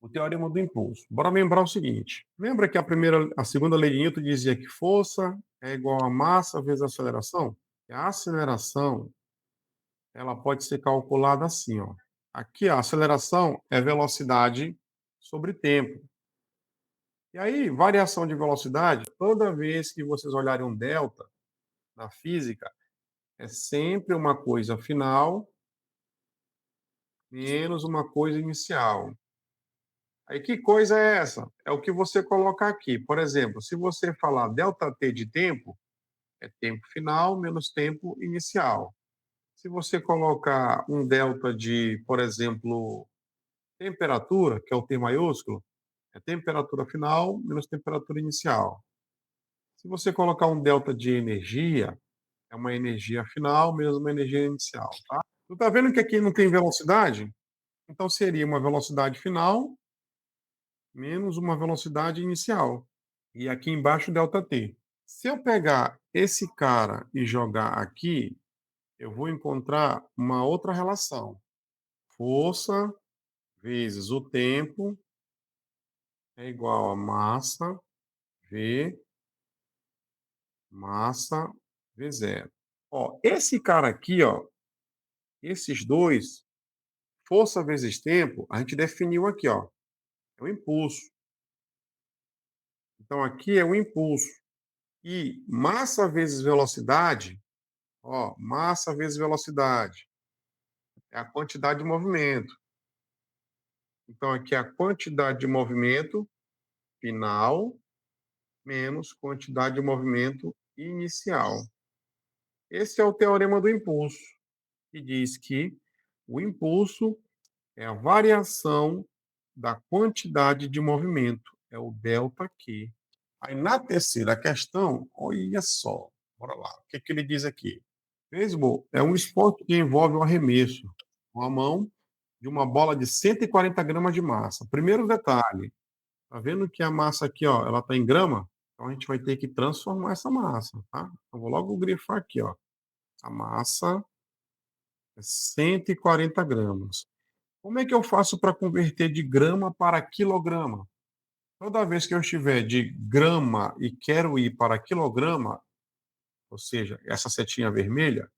O teorema do impulso. Bora lembrar o seguinte: lembra que a segunda lei de Newton dizia que força é igual a massa vezes aceleração? E a aceleração, ela pode ser calculada assim, ó. Aqui a aceleração é velocidade sobre tempo. E aí, variação de velocidade, toda vez que vocês olharem um delta na física, é sempre uma coisa final menos uma coisa inicial. Aí que coisa é essa? É o que você coloca aqui. Por exemplo, se você falar ΔT de tempo, é tempo final menos tempo inicial. Se você colocar um delta de, por exemplo, temperatura, que é o T maiúsculo, é temperatura final menos temperatura inicial. Se você colocar um delta de energia, é uma energia final menos uma energia inicial, tá? Tu tá vendo que aqui não tem velocidade? Então seria uma velocidade final menos uma velocidade inicial. E aqui embaixo ΔT. Se eu pegar esse cara e jogar aqui, eu vou encontrar uma outra relação. Força vezes o tempo é igual a massa V massa V zero. Ó, esse cara aqui, ó, esses dois, força vezes tempo, a gente definiu aqui, ó, é o impulso. Então aqui é o impulso. E massa vezes velocidade, ó, massa vezes velocidade é a quantidade de movimento. Então aqui é a quantidade de movimento final menos quantidade de movimento inicial. Esse é o teorema do impulso, que diz que o impulso é a variação da quantidade de movimento, é o ΔQ. Aí na terceira questão, olha só, bora lá, o que, que ele diz aqui? Beisebol é um esporte que envolve o arremesso com a mão de uma bola de 140 gramas de massa. Primeiro detalhe, tá vendo que a massa aqui, ó, ela tá em grama? Então a gente vai ter que transformar essa massa, tá? Eu vou logo grifar aqui, ó. A massa é 140 gramas. Como é que eu faço para converter de grama para quilograma? Toda vez que eu estiver de grama e quero ir para quilograma, ou seja, essa setinha vermelha,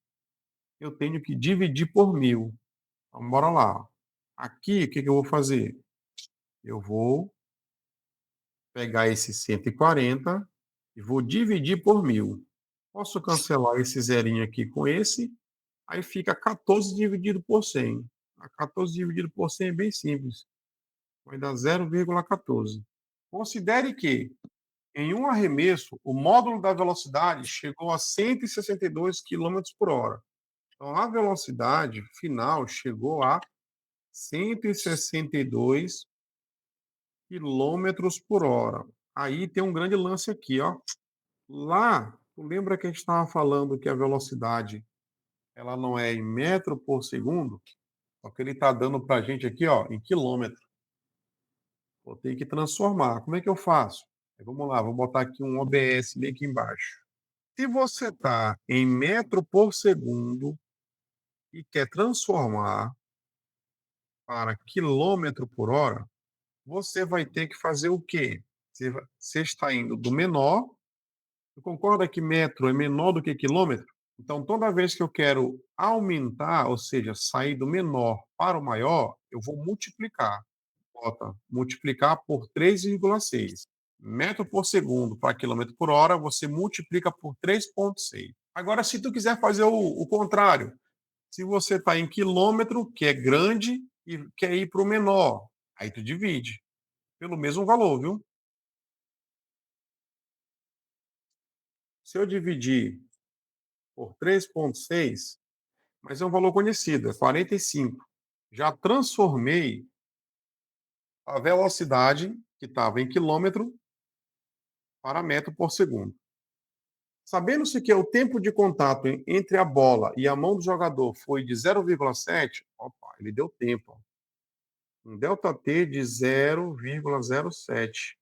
eu tenho que dividir por 1000. Então, bora lá. Aqui, o que, que eu vou fazer? Eu vou pegar esse 140 e vou dividir por 1000. Posso cancelar esse zerinho aqui com esse, aí fica 14 dividido por 100. A 14 dividido por 100 é bem simples. Vai dar 0,14. Considere que, em um arremesso, o módulo da velocidade chegou a 162 quilômetros por hora. Então, a velocidade final chegou a 162 quilômetros por hora. Aí tem um grande lance aqui, ó. Lá, tu lembra que a gente estava falando que a velocidade ela não é em metro por segundo? Só que ele está dando para a gente aqui, ó, em quilômetro. Vou ter que transformar. Como é que eu faço? Vamos lá, vou botar aqui um OBS bem aqui embaixo. Se você está em metro por segundo e quer transformar para quilômetro por hora, você vai ter que fazer o quê? Você está indo do menor. Você concorda que metro é menor do que quilômetro? Então, toda vez que eu quero aumentar, ou seja, sair do menor para o maior, eu vou multiplicar. Bota multiplicar por 3,6. Metro por segundo para quilômetro por hora, você multiplica por 3,6. Agora, se tu quiser fazer o contrário, se você está em quilômetro, que é grande, e quer ir para o menor, aí tu divide pelo mesmo valor, viu? Se eu dividir por 3,6, mas é um valor conhecido, é 45. Já transformei a velocidade que estava em quilômetro para metro por segundo. Sabendo-se que o tempo de contato entre a bola e a mão do jogador foi de 0,7, opa, ele deu tempo. Um ΔT de 0,07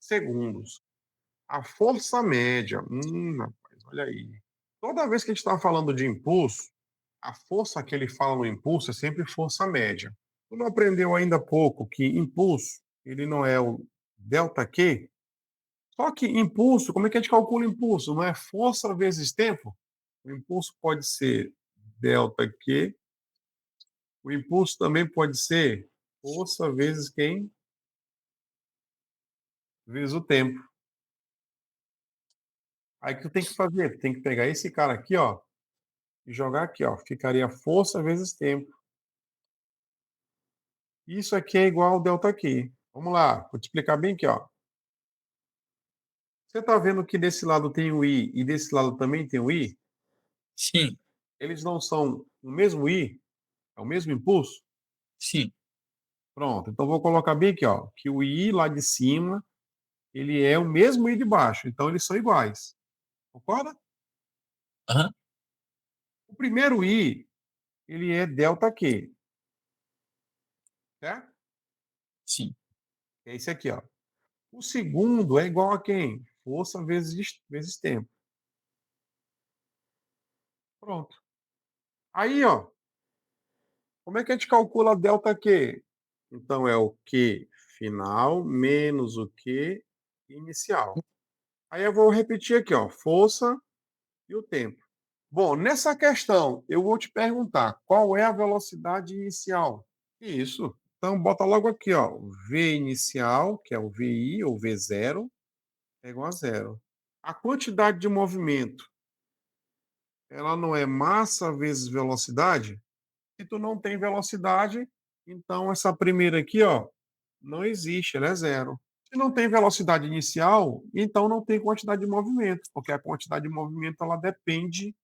segundos. A força média, rapaz, olha aí. Toda vez que a gente está falando de impulso, a força que ele fala no impulso é sempre força média. Tu não aprendeu ainda há pouco que impulso, ele não é o ΔQ? Só que impulso, como é que a gente calcula impulso? Não é força vezes tempo? O impulso pode ser ΔQ, o impulso também pode ser força vezes quem? Vezes o tempo. Aí o que tu tem que fazer? Tu tem que pegar esse cara aqui, ó, e jogar aqui, ó. Ficaria força vezes tempo. Isso aqui é igual ao ΔQ. Vamos lá, vou te explicar bem aqui, ó. Você está vendo que desse lado tem o I e desse lado também tem o I? Sim, Eles não são o mesmo I? É o mesmo impulso? sim. Pronto, então vou colocar bem aqui, ó, que o I lá de cima, ele é o mesmo I de baixo, então eles são iguais. Concorda? Aham, O primeiro I, ele é ΔQ, certo? sim. É esse aqui, ó. O segundo é igual a quem? Força vezes tempo. Pronto. Aí, ó, como é que a gente calcula ΔQ? Então é o Q final menos o Q inicial. Aí eu vou repetir aqui, ó, força e o tempo. Bom, nessa questão, eu vou te perguntar, qual é a velocidade inicial? Isso. Então bota logo aqui, ó, V inicial, que é o VI ou V0, é igual a zero. A quantidade de movimento, ela não é massa vezes velocidade? Se tu não tem velocidade, então essa primeira aqui, ó, não existe, ela é zero. Se não tem velocidade inicial, então não tem quantidade de movimento, porque a quantidade de movimento ela depende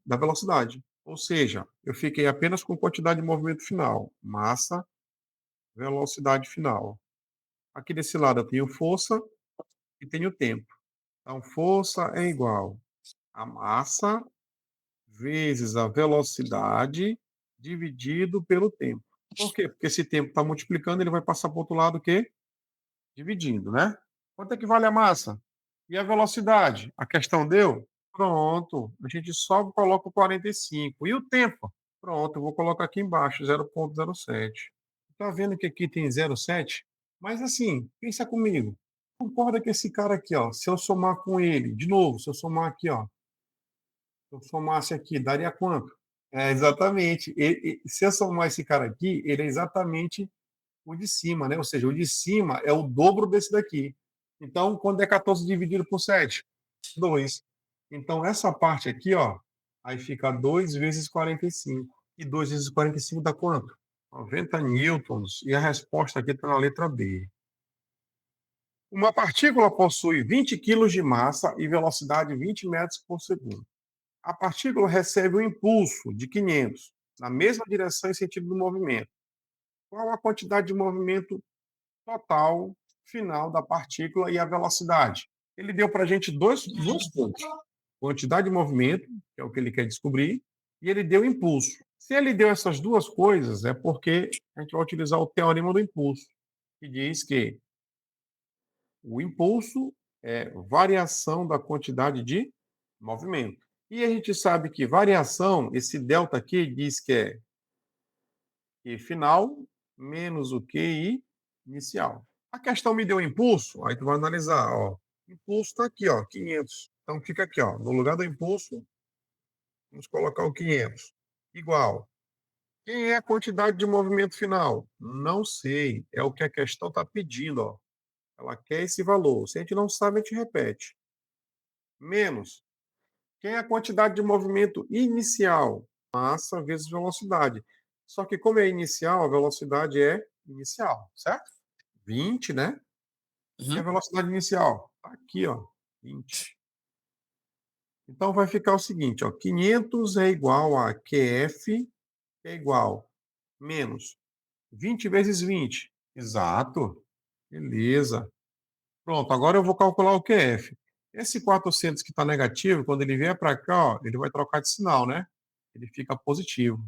da velocidade. Ou seja, eu fiquei apenas com quantidade de movimento final, massa, velocidade final. Aqui desse lado eu tenho força e tenho tempo. Então, força é igual a massa vezes a velocidade dividido pelo tempo. Por quê? Porque esse tempo está multiplicando, ele vai passar para o outro lado o quê? Dividindo, né? Quanto é que vale a massa? E a velocidade? A questão deu? Pronto. A gente só coloca o 45. E o tempo? Pronto, eu vou colocar aqui embaixo, 0,07. Tá vendo que aqui tem 0,7? Mas assim, pensa comigo. Concorda que esse cara aqui, ó, se eu somar com ele, de novo, se eu somar aqui, ó, se eu somasse aqui, daria quanto? É, exatamente. Se eu somar esse cara aqui, ele é exatamente o de cima, né? Ou seja, o de cima é o dobro desse daqui. Então, quando é 14 dividido por 7? 2. Então, essa parte aqui, ó, aí fica 2 vezes 45. E 2 vezes 45 dá quanto? 90 newtons. E a resposta aqui está na letra B. Uma partícula possui 20 quilos de massa e velocidade 20 metros por segundo. A partícula recebe um impulso de 500 na mesma direção e sentido do movimento. Qual a quantidade de movimento total final da partícula e a velocidade? Ele deu para a gente dois pontos: quantidade de movimento, que é o que ele quer descobrir, e ele deu impulso. Se ele deu essas duas coisas, é porque a gente vai utilizar o teorema do impulso, que diz que o impulso é variação da quantidade de movimento. E a gente sabe que variação, esse delta aqui diz que é Q final menos o QI inicial. A questão me deu impulso, aí tu vai analisar, ó. Impulso está aqui, ó, 500. Então fica aqui, ó, no lugar do impulso, vamos colocar o 500. Igual. Quem é a quantidade de movimento final? Não sei, é o que a questão está pedindo, ó. Ela quer esse valor. Se a gente não sabe, a gente repete. Menos. Quem é a quantidade de movimento inicial? Massa vezes velocidade. Só que como é inicial, a velocidade é inicial, certo? 20, né? E a Uhum. velocidade inicial? Tá aqui, ó, 20. Então vai ficar o seguinte, ó, 500 é igual a QF é igual menos 20 vezes 20. Exato. Beleza. Pronto, agora eu vou calcular o QF. Esse 400 que está negativo, quando ele vier para cá, ó, ele vai trocar de sinal, né? Ele fica positivo.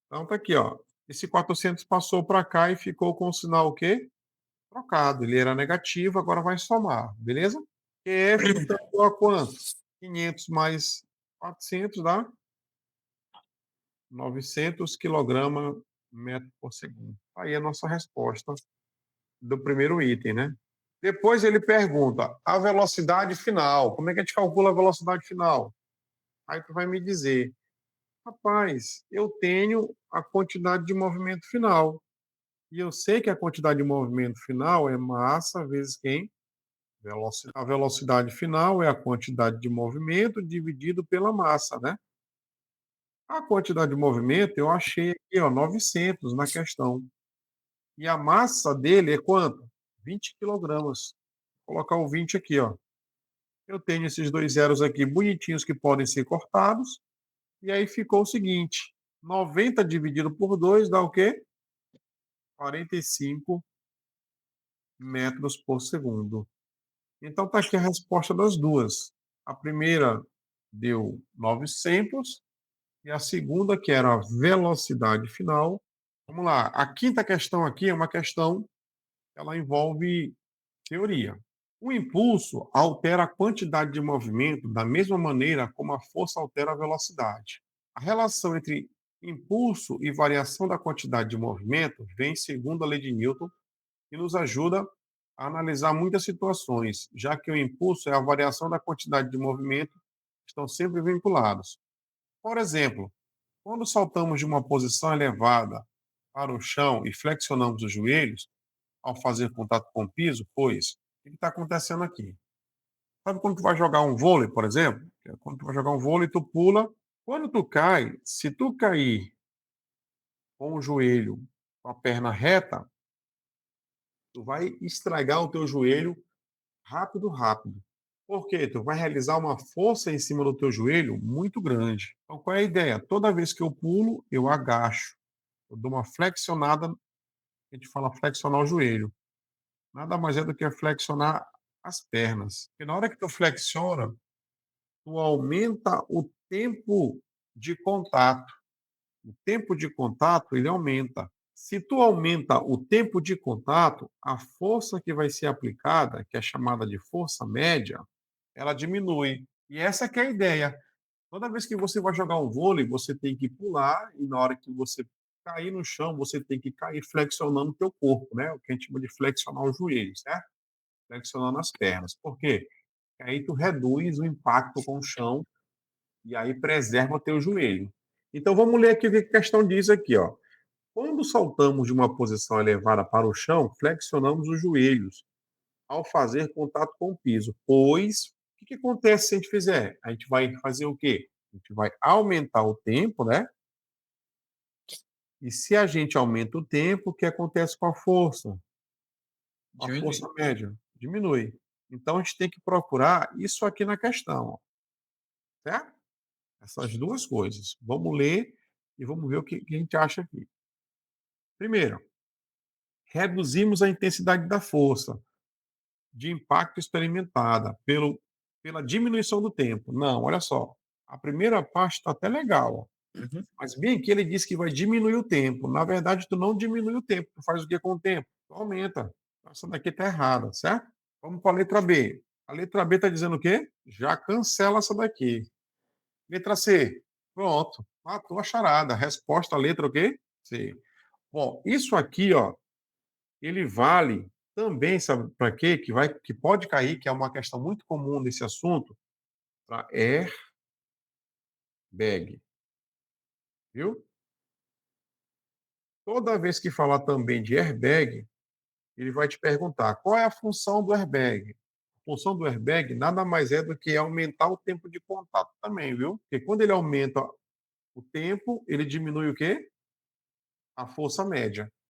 Então tá aqui, ó. Esse 400 passou para cá e ficou com o sinal o quê? Trocado. Ele era negativo, agora vai somar, beleza? QF então igual a quanto? 500 mais 400 dá 900 quilogramas metros por segundo. Aí a nossa resposta do primeiro item, né? Depois ele pergunta a velocidade final. Como é que a gente calcula a velocidade final? Aí tu vai me dizer, rapaz, eu tenho a quantidade de movimento final. E eu sei que a quantidade de movimento final é massa vezes quem? Velocidade. A velocidade final é a quantidade de movimento dividido pela massa, né? A quantidade de movimento eu achei aqui, ó, 900 na questão. E a massa dele é quanto? 20 quilogramas. Vou colocar o 20 aqui, ó. Eu tenho esses dois zeros aqui bonitinhos que podem ser cortados. E aí ficou o seguinte: 90 dividido por 2 dá o quê? 45 metros por segundo. Então está aqui a resposta das duas. A primeira deu 900 e a segunda, que era a velocidade final. Vamos lá. A quinta questão aqui é uma questão que ela envolve teoria. O impulso altera a quantidade de movimento da mesma maneira como a força altera a velocidade. A relação entre impulso e variação da quantidade de movimento vem segundo a lei de Newton e nos ajuda a analisar muitas situações, já que o impulso e a variação da quantidade de movimento estão sempre vinculados. Por exemplo, quando saltamos de uma posição elevada para o chão e flexionamos os joelhos, ao fazer contato com o piso, pois, o que está acontecendo aqui? Sabe quando tu vai jogar um vôlei, por exemplo? Quando tu vai jogar um vôlei, tu pula. Quando tu cai, se tu cair com o joelho, com a perna reta, tu vai estragar o teu joelho rápido, rápido. Por quê? Tu vai realizar uma força em cima do teu joelho muito grande. Então, qual é a ideia? Toda vez que eu pulo, eu agacho. Eu dou uma flexionada, a gente fala flexionar o joelho. Nada mais é do que flexionar as pernas. Porque na hora que tu flexiona, tu aumenta o tempo de contato. O tempo de contato, ele aumenta. Se tu aumenta o tempo de contato, a força que vai ser aplicada, que é chamada de força média, ela diminui. E essa que é a ideia. Toda vez que você vai jogar um vôlei, você tem que pular e na hora que você cair no chão, você tem que cair flexionando o teu corpo, né? O que a gente chama de flexionar os joelhos, certo? Flexionando as pernas. Por quê? Porque aí tu reduz o impacto com o chão e aí preserva o teu joelho. Então vamos ler aqui o que a questão diz aqui, ó. Quando saltamos de uma posição elevada para o chão, flexionamos os joelhos ao fazer contato com o piso, pois o que acontece se a gente fizer? A gente vai fazer o quê? A gente vai aumentar o tempo, né? E se a gente aumenta o tempo, o que acontece com a força? A Diminui. força média diminui. Então a gente tem que procurar isso aqui na questão, ó, certo? Essas duas coisas. Vamos ler e vamos ver o que a gente acha aqui. Primeiro, reduzimos a intensidade da força de impacto experimentada pela diminuição do tempo. Não, olha só. A primeira parte está até legal, ó, Uhum. mas bem aqui ele diz que vai diminuir o tempo. Na verdade, tu não diminui o tempo. Tu faz o que com o tempo? Tu aumenta. Essa daqui está errada, certo? Vamos para a letra B. A letra B está dizendo o quê? Já cancela essa daqui. Letra C. Pronto. Matou a charada. Resposta, letra o quê? C. Bom, isso aqui, ó, ele vale também, sabe para quê? Que pode cair, que é uma questão muito comum nesse assunto, para airbag, viu? Toda vez que falar também de airbag, ele vai te perguntar qual é a função do airbag. A função do airbag nada mais é do que aumentar o tempo de contato também, viu? Porque quando ele aumenta o tempo, ele diminui o quê? A força média.